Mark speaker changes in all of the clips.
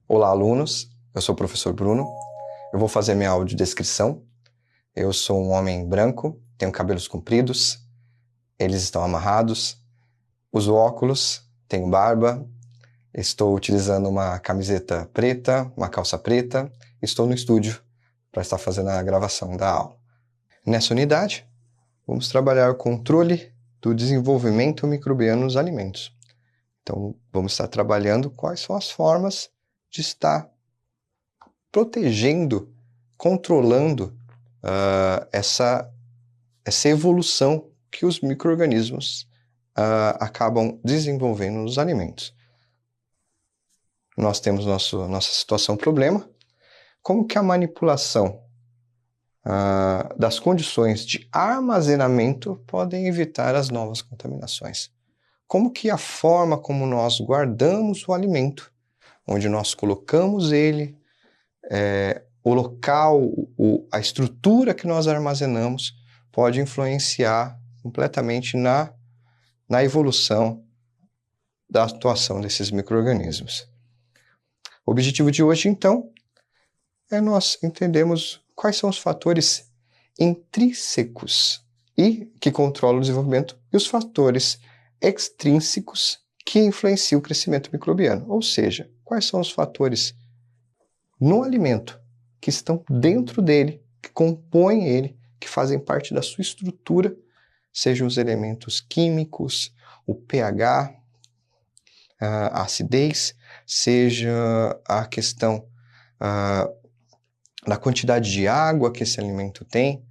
Speaker 1: Olá, alunos. Eu sou o professor Bruno. Eu vou fazer minha audiodescrição. Eu sou um homem branco, tenho cabelos compridos, eles estão amarrados, uso óculos, tenho barba, estou utilizando uma camiseta preta, uma calça preta, estou no estúdio para estar fazendo a gravação da aula. Nessa unidade, vamos trabalhar o controle do desenvolvimento microbiano nos alimentos. Então, vamos estar trabalhando quais são as formas de estar protegendo, controlando essa evolução que os micro-organismos acabam desenvolvendo nos alimentos. Nós temos nossa situação problema, como que a manipulação das condições de armazenamento podem evitar as novas contaminações. Como que a forma como nós guardamos o alimento, onde nós colocamos ele, o local, a estrutura que nós armazenamos pode influenciar completamente na evolução da atuação desses micro-organismos. O objetivo de hoje, então, é nós entendermos quais são os fatores intrínsecos que controlam o desenvolvimento e os fatores extrínsecos que influenciam o crescimento microbiano. Ou seja, quais são os fatores no alimento que estão dentro dele, que compõem ele, que fazem parte da sua estrutura, sejam os elementos químicos, o pH, a acidez, seja a questão da quantidade de água que esse alimento tem,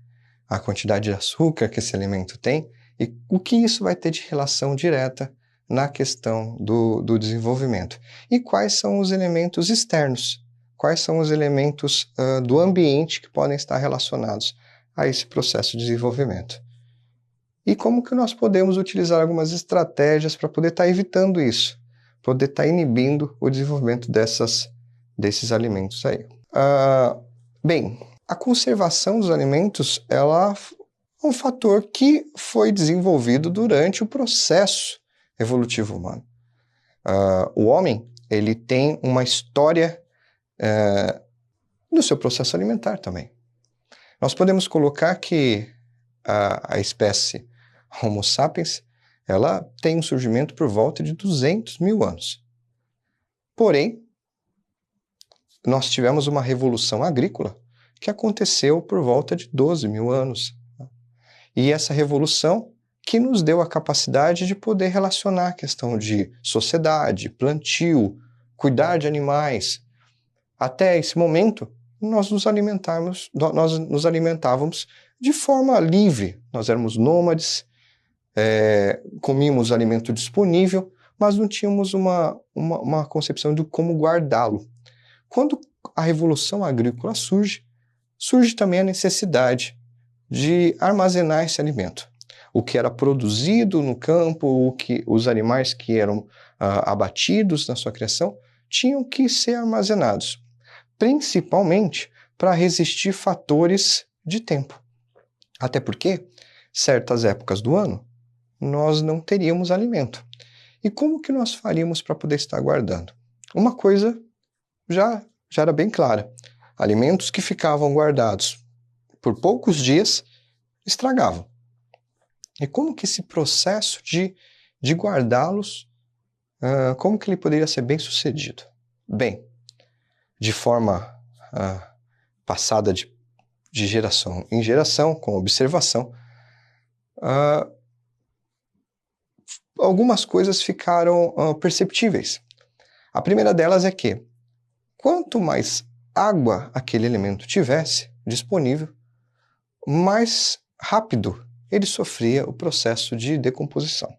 Speaker 1: a quantidade de açúcar que esse alimento tem, e o que isso vai ter de relação direta na questão do desenvolvimento. E quais são os elementos externos, quais são os elementos do ambiente que podem estar relacionados a esse processo de desenvolvimento. E como que nós podemos utilizar algumas estratégias para poder estar evitando isso, poder estar inibindo o desenvolvimento desses alimentos aí. Bem, a conservação dos alimentos ela é um fator que foi desenvolvido durante o processo evolutivo humano. O homem ele tem uma história no seu processo alimentar também. Nós podemos colocar que a espécie Homo sapiens ela tem um surgimento por volta de 200 mil anos. Porém, nós tivemos uma revolução agrícola que aconteceu por volta de 12 mil anos. E essa revolução que nos deu a capacidade de poder relacionar a questão de sociedade, plantio, cuidar de animais. Até esse momento, nós nos alimentávamos de forma livre. Nós éramos nômades, comíamos alimento disponível, mas não tínhamos uma concepção de como guardá-lo. Quando a revolução agrícola surge também a necessidade de armazenar esse alimento. O que era produzido no campo, os animais que eram abatidos na sua criação, tinham que ser armazenados, principalmente para resistir fatores de tempo. Até porque, certas épocas do ano, nós não teríamos alimento. E como que nós faríamos para poder estar guardando? Uma coisa já era bem clara. Alimentos que ficavam guardados por poucos dias estragavam. E como que esse processo de guardá-los, como que ele poderia ser bem sucedido? Bem, de forma passada de geração em geração, com observação, algumas coisas ficaram perceptíveis. A primeira delas é que, quanto mais água aquele elemento tivesse disponível, mais rápido ele sofria o processo de decomposição.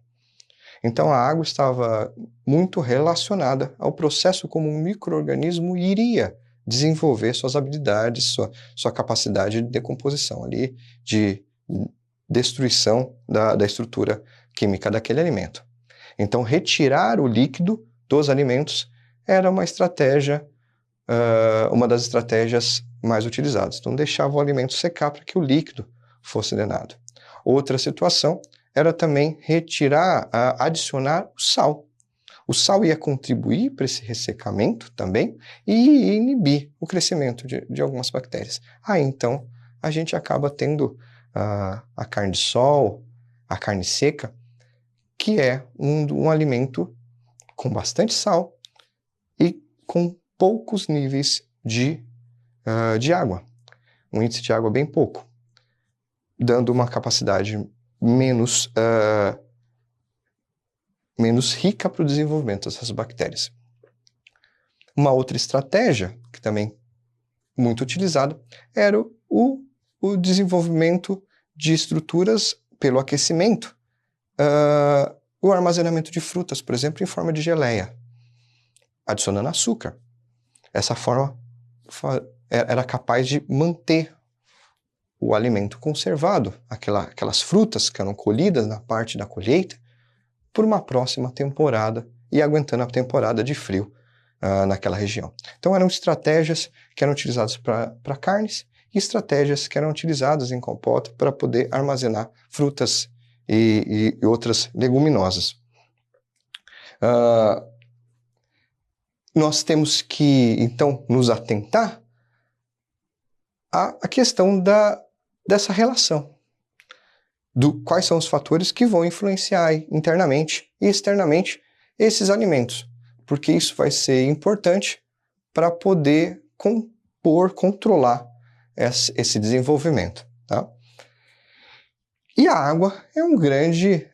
Speaker 1: Então a água estava muito relacionada ao processo como um micro-organismo iria desenvolver suas habilidades, sua capacidade de decomposição ali, de destruição da estrutura química daquele alimento. Então retirar o líquido dos alimentos era uma estratégia, uma das estratégias mais utilizadas. Então deixava o alimento secar para que o líquido fosse drenado. Outra situação era também adicionar o sal. O sal ia contribuir para esse ressecamento também e inibir o crescimento de algumas bactérias. Então, a gente acaba tendo a carne de sol, a carne seca, que é um alimento com bastante sal e com poucos níveis de água. Um índice de água bem pouco, dando uma capacidade menos rica para o desenvolvimento dessas bactérias. Uma outra estratégia, que também muito utilizada, era o desenvolvimento de estruturas pelo aquecimento, o armazenamento de frutas, por exemplo, em forma de geleia, adicionando açúcar. Essa forma era capaz de manter o alimento conservado, aquelas frutas que eram colhidas na parte da colheita, por uma próxima temporada e aguentando a temporada de frio naquela região. Então eram estratégias que eram utilizadas para carnes e estratégias que eram utilizadas em compota para poder armazenar frutas e outras leguminosas. Nós temos que, então, nos atentar à questão dessa relação, quais são os fatores que vão influenciar internamente e externamente esses alimentos, porque isso vai ser importante para poder controlar esse desenvolvimento. Tá? E a água é um grande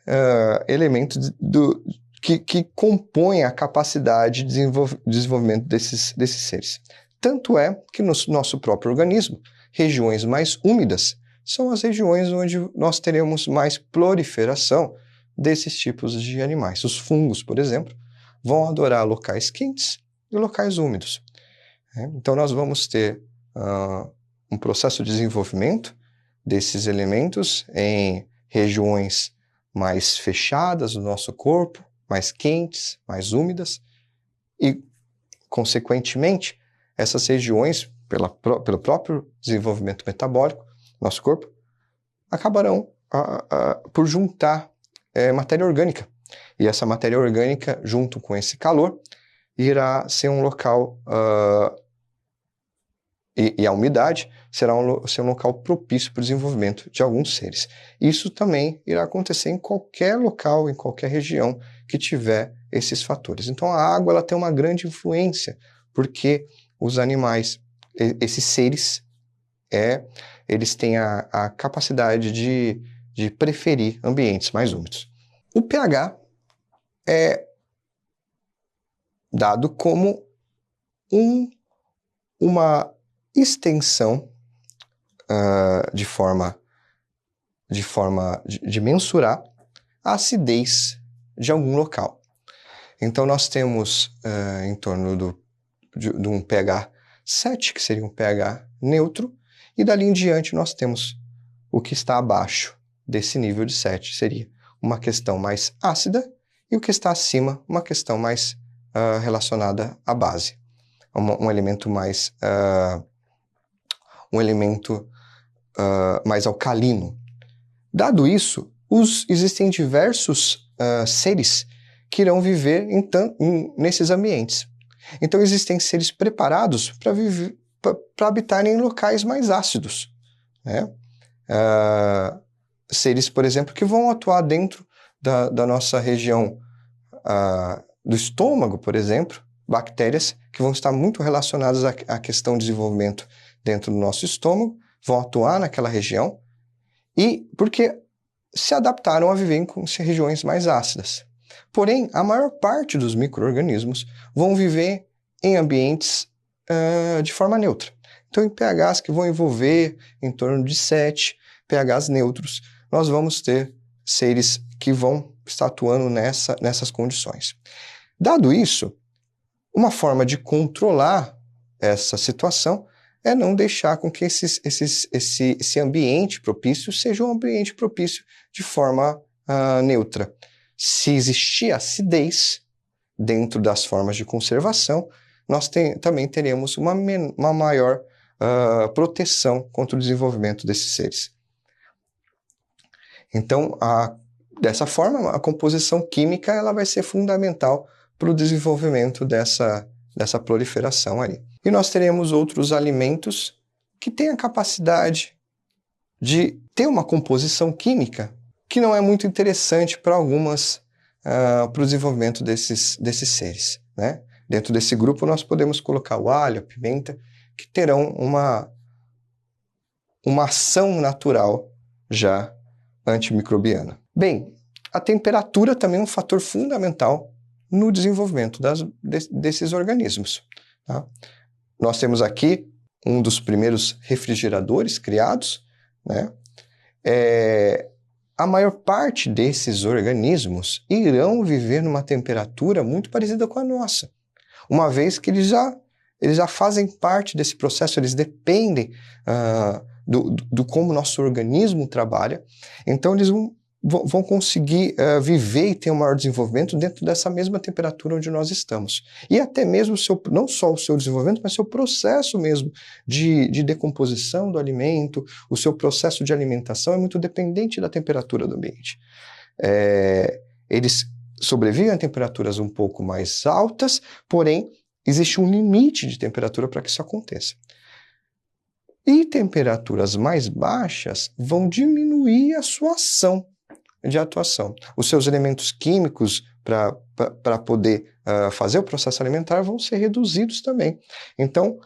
Speaker 1: elemento que compõe a capacidade de desenvolvimento desses seres. Tanto é que no nosso próprio organismo, regiões mais úmidas são as regiões onde nós teremos mais proliferação desses tipos de animais. Os fungos, por exemplo, vão adorar locais quentes e locais úmidos. Então, nós vamos ter um processo de desenvolvimento desses elementos em regiões mais fechadas do nosso corpo, mais quentes, mais úmidas, e, consequentemente, essas regiões, pelo próprio desenvolvimento metabólico, nosso corpo, acabarão por juntar matéria orgânica. E essa matéria orgânica, junto com esse calor, irá ser um local, e a umidade ser um local propício para o desenvolvimento de alguns seres. Isso também irá acontecer em qualquer local, em qualquer região que tiver esses fatores. Então a água ela tem uma grande influência, porque os animais, esses seres, eles têm a capacidade de preferir ambientes mais úmidos. O pH é dado como uma extensão de mensurar a acidez de algum local. Então nós temos em torno de um pH 7, que seria um pH neutro, e dali em diante nós temos o que está abaixo desse nível de 7, seria uma questão mais ácida, e o que está acima, uma questão mais relacionada à base, um elemento mais mais alcalino. Dado isso, existem diversos seres que irão viver nesses ambientes. Então existem seres preparados para habitarem em locais mais ácidos, né? Seres, por exemplo, que vão atuar dentro da nossa região do estômago, por exemplo, bactérias que vão estar muito relacionadas à questão de desenvolvimento dentro do nosso estômago, vão atuar naquela região, e porque se adaptaram a viver em regiões mais ácidas. Porém, a maior parte dos micro-organismos vão viver em ambientes de forma neutra. Então, em pHs que vão envolver em torno de 7, pHs neutros, nós vamos ter seres que vão estar atuando nessas condições. Dado isso, uma forma de controlar essa situação é não deixar com que esse ambiente propício seja um ambiente propício de forma neutra. Se existir acidez dentro das formas de conservação, nós também teremos uma maior proteção contra o desenvolvimento desses seres. Então, dessa forma, a composição química ela vai ser fundamental para o desenvolvimento dessa proliferação aí. E nós teremos outros alimentos que têm a capacidade de ter uma composição química que não é muito interessante para para o desenvolvimento desses seres, né? Dentro desse grupo nós podemos colocar o alho, a pimenta, que terão uma ação natural já antimicrobiana. Bem, a temperatura também é um fator fundamental no desenvolvimento desses organismos, tá? Nós temos aqui um dos primeiros refrigeradores criados, né? A maior parte desses organismos irão viver numa temperatura muito parecida com a nossa, uma vez que eles já fazem parte desse processo, eles dependem do como o nosso organismo trabalha, então eles vão conseguir viver e ter um maior desenvolvimento dentro dessa mesma temperatura onde nós estamos. E até mesmo não só o seu desenvolvimento, mas seu processo mesmo de decomposição do alimento, o seu processo de alimentação é muito dependente da temperatura do ambiente. Eles sobrevivem a temperaturas um pouco mais altas, porém, existe um limite de temperatura para que isso aconteça. E temperaturas mais baixas vão diminuir a sua ação de atuação. Os seus elementos químicos para poder fazer o processo alimentar vão ser reduzidos também. Então,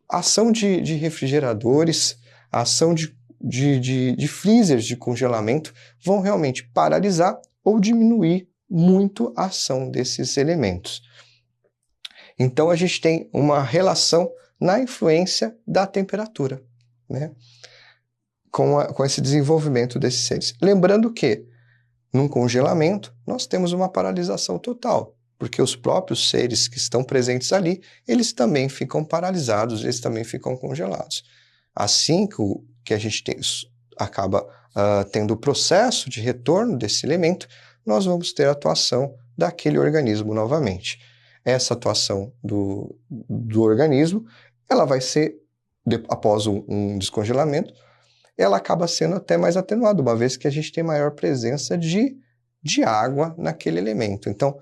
Speaker 1: a ação de refrigeradores, a ação de freezers de congelamento vão realmente paralisar ou diminuir muito a ação desses elementos. Então, a gente tem uma relação na influência da temperatura, né? Com esse desenvolvimento desses seres. Lembrando que, num congelamento, nós temos uma paralisação total, porque os próprios seres que estão presentes ali, eles também ficam paralisados, eles também ficam congelados. Assim que a gente acaba tendo o processo de retorno desse elemento, nós vamos ter a atuação daquele organismo novamente. Essa atuação do organismo, ela vai ser, após um descongelamento, ela acaba sendo até mais atenuada, uma vez que a gente tem maior presença de água naquele elemento. Então,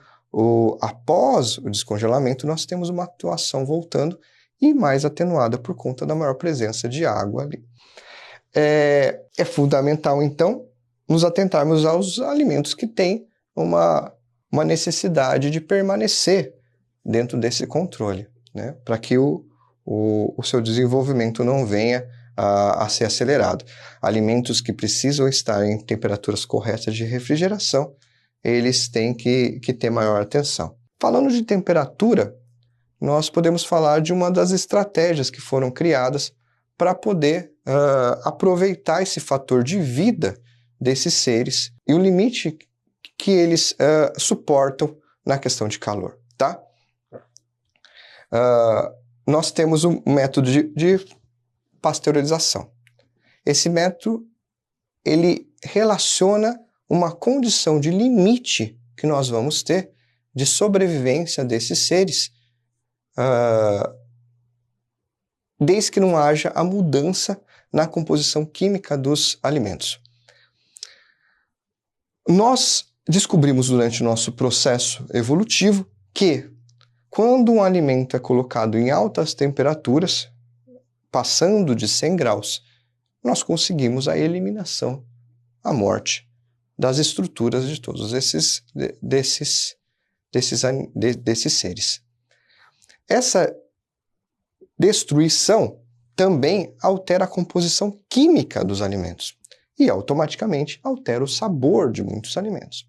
Speaker 1: após o descongelamento, nós temos uma atuação voltando e mais atenuada por conta da maior presença de água ali. É fundamental, então, nos atentarmos aos alimentos que têm uma necessidade de permanecer dentro desse controle, né? Para que o seu desenvolvimento não venha a ser acelerado. Alimentos que precisam estar em temperaturas corretas de refrigeração, eles têm que ter maior atenção. Falando de temperatura, nós podemos falar de uma das estratégias que foram criadas para poder aproveitar esse fator de vida desses seres e o limite que eles suportam na questão de calor, tá? Nós temos um método de pasteurização. Esse método, ele relaciona uma condição de limite que nós vamos ter de sobrevivência desses seres, desde que não haja a mudança na composição química dos alimentos. Nós descobrimos durante o nosso processo evolutivo que, quando um alimento é colocado em altas temperaturas, passando de 100 graus, nós conseguimos a eliminação, a morte das estruturas de todos desses seres. Essa destruição também altera a composição química dos alimentos e automaticamente altera o sabor de muitos alimentos.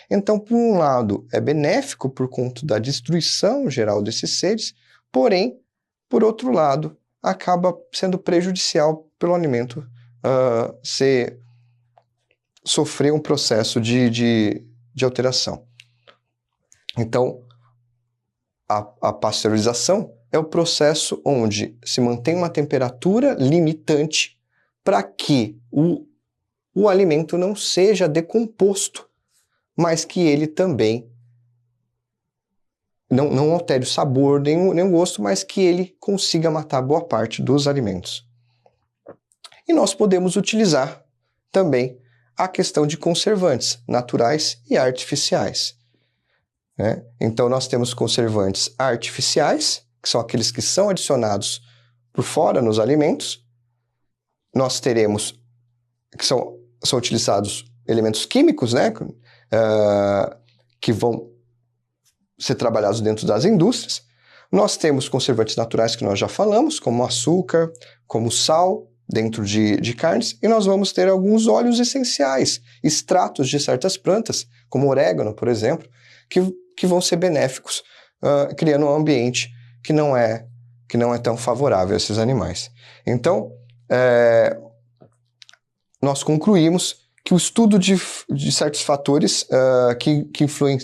Speaker 1: Então, por um lado, é benéfico por conta da destruição geral desses seres, porém, por outro lado, acaba sendo prejudicial pelo alimento sofrer um processo de alteração. Então, a pasteurização é o processo onde se mantém uma temperatura limitante para que o alimento não seja decomposto, mas que ele também não altere o sabor nem o gosto, mas que ele consiga matar boa parte dos alimentos. E nós podemos utilizar também a questão de conservantes naturais e artificiais. né? Então, nós temos conservantes artificiais, que são aqueles que são adicionados por fora nos alimentos. Nós teremos, que são utilizados elementos químicos, né? Que vão ser trabalhados dentro das indústrias. Nós temos conservantes naturais que nós já falamos, como açúcar, como sal, dentro de carnes, e nós vamos ter alguns óleos essenciais, extratos de certas plantas, como orégano, por exemplo, que vão ser benéficos, criando um ambiente que não é tão favorável a esses animais. Então, nós concluímos que o estudo de certos fatores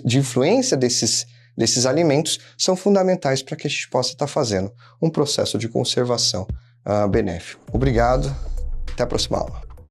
Speaker 1: de influência desses alimentos são fundamentais para que a gente possa estar fazendo um processo de conservação benéfico. Obrigado, até a próxima aula.